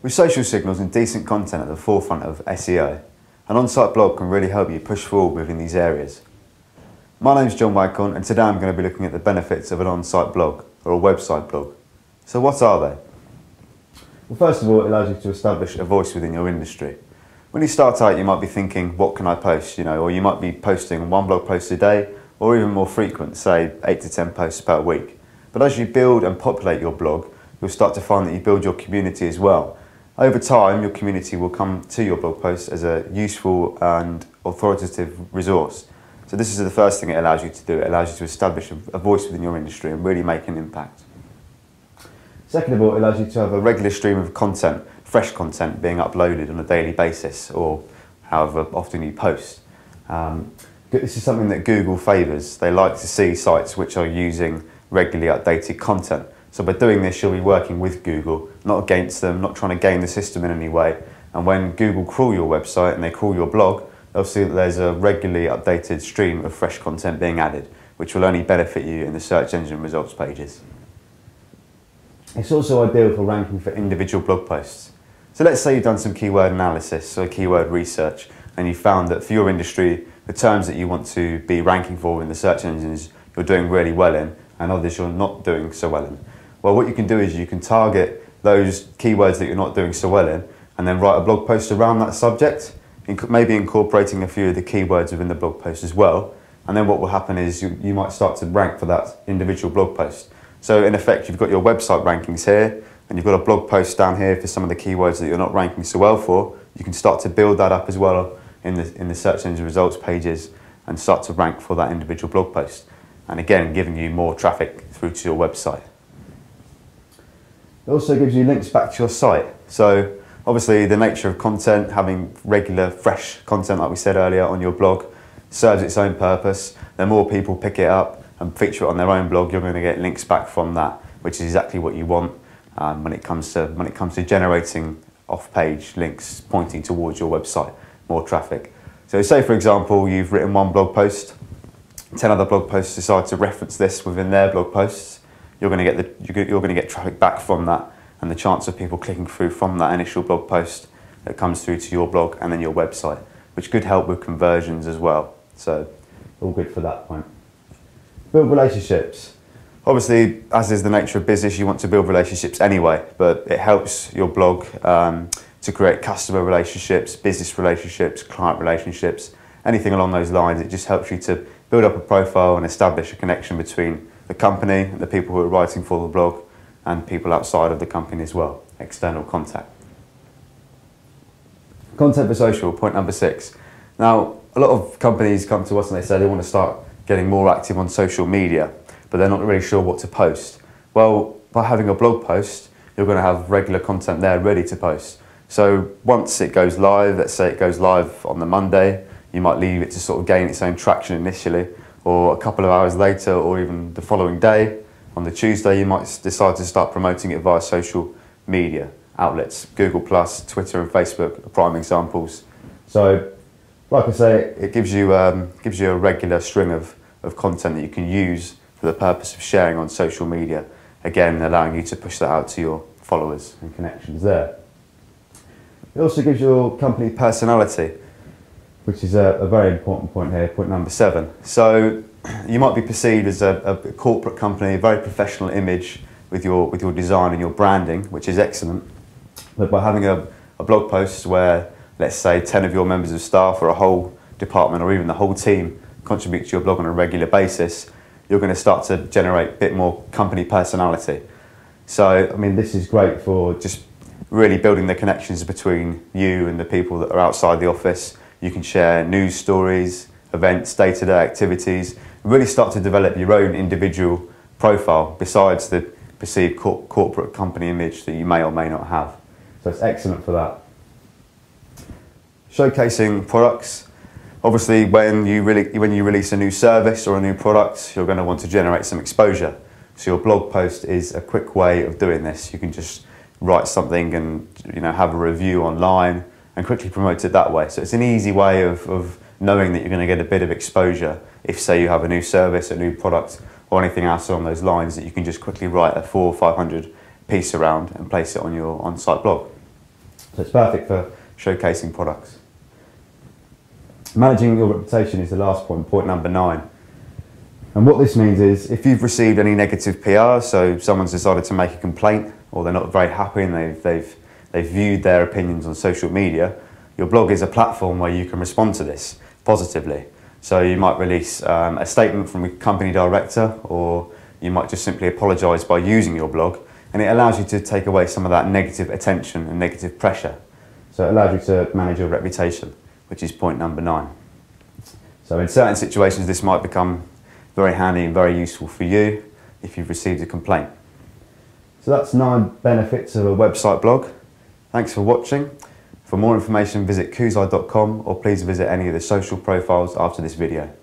With social signals and decent content at the forefront of SEO, an on-site blog can really help you push forward within these areas. My name's John Wycon, and today I'm going to be looking at the benefits of an on-site blog or a website blog. So what are they? Well, first of all, it allows you to establish a voice within your industry. When you start out, you might be thinking, what can I post? Or you might be posting one blog post a day, or even more frequent, say 8 to 10 posts per week. But as you build and populate your blog, you'll start to find that you build your community as well. Over time, your community will come to your blog posts as a useful and authoritative resource. So this is the first thing it allows you to do. It allows you to establish a voice within your industry and really make an impact. Second of all, it allows you to have a regular stream of content, fresh content being uploaded on a daily basis or however often you post. This is something that Google favours. They like to see sites which are using regularly updated content. So by doing this, you'll be working with Google, not against them, not trying to game the system in any way. And when Google crawl your website and they crawl your blog, they'll see that there's a regularly updated stream of fresh content being added, which will only benefit you in the search engine results pages. It's also ideal for ranking for individual blog posts. So let's say you've done some keyword analysis or keyword research, and you found that for your industry, the terms that you want to be ranking for in the search engines, you're doing really well in, and others you're not doing so well in. Well, what you can do is you can target those keywords that you're not doing so well in and then write a blog post around that subject, maybe incorporating a few of the keywords within the blog post as well. And then what will happen is you might start to rank for that individual blog post. So in effect, you've got your website rankings here and you've got a blog post down here for some of the keywords that you're not ranking so well for. You can start to build that up as well in the search engine results pages and start to rank for that individual blog post. And again, giving you more traffic through to your website. It also gives you links back to your site. So obviously the nature of content, having regular fresh content like we said earlier on your blog serves its own purpose. The more people pick it up and feature it on their own blog, you're going to get links back from that, which is exactly what you want when it comes to generating off-page links pointing towards your website, more traffic. So say for example you've written one blog post, 10 other blog posts decide to reference this within their blog posts. You're going to get traffic back from that, and the chance of people clicking through from that initial blog post that comes through to your blog and then your website, which could help with conversions as well. So all good for that point. Build relationships. Obviously, as is the nature of business, you want to build relationships anyway, but it helps your blog to create customer relationships, business relationships, client relationships, anything along those lines. It just helps you to build up a profile and establish a connection between the company, the people who are writing for the blog, and people outside of the company as well, external contact. Content for social, point number 6. Now, a lot of companies come to us and they say they want to start getting more active on social media, but they're not really sure what to post. Well, by having a blog post, you're going to have regular content there ready to post. So once it goes live, let's say it goes live on the Monday, you might leave it to sort of gain its own traction initially, or a couple of hours later, or even the following day. On the Tuesday, you might decide to start promoting it via social media outlets. Google+, Twitter and Facebook are prime examples. So, like I say, it gives you a regular string of content that you can use for the purpose of sharing on social media. Again, allowing you to push that out to your followers and connections there. It also gives your company personality, which is a very important point here, point number 7. So you might be perceived as a corporate company, a very professional image with your design and your branding, which is excellent. But by having a blog post where, let's say, 10 of your members of staff or a whole department or even the whole team contribute to your blog on a regular basis, you're going to start to generate a bit more company personality. So, I mean, this is great for just really building the connections between you and the people that are outside the office. You can share news stories, events, day-to-day activities, really start to develop your own individual profile besides the perceived corporate company image that you may or may not have. So it's excellent for that. Showcasing products. Obviously, when you release a new service or a new product, you're going to want to generate some exposure. So your blog post is a quick way of doing this. You can just write something and have a review online and quickly promote it that way. So it's an easy way of knowing that you're going to get a bit of exposure if, say, you have a new service, a new product, or anything else along those lines that you can just quickly write a 400 or 500 piece around and place it on your on-site blog. So it's perfect for showcasing products. Managing your reputation is the last point, point number 9. And what this means is if you've received any negative PR, so someone's decided to make a complaint or they're not very happy and they've viewed their opinions on social media, your blog is a platform where you can respond to this positively. So you might release a statement from a company director, or you might just simply apologise by using your blog, and it allows you to take away some of that negative attention and negative pressure. So it allows you to manage your reputation, which is point number 9. So in certain situations this might become very handy and very useful for you if you've received a complaint. So that's 9 benefits of a website blog. Thanks for watching. For more information visit koozai.com, or please visit any of the social profiles after this video.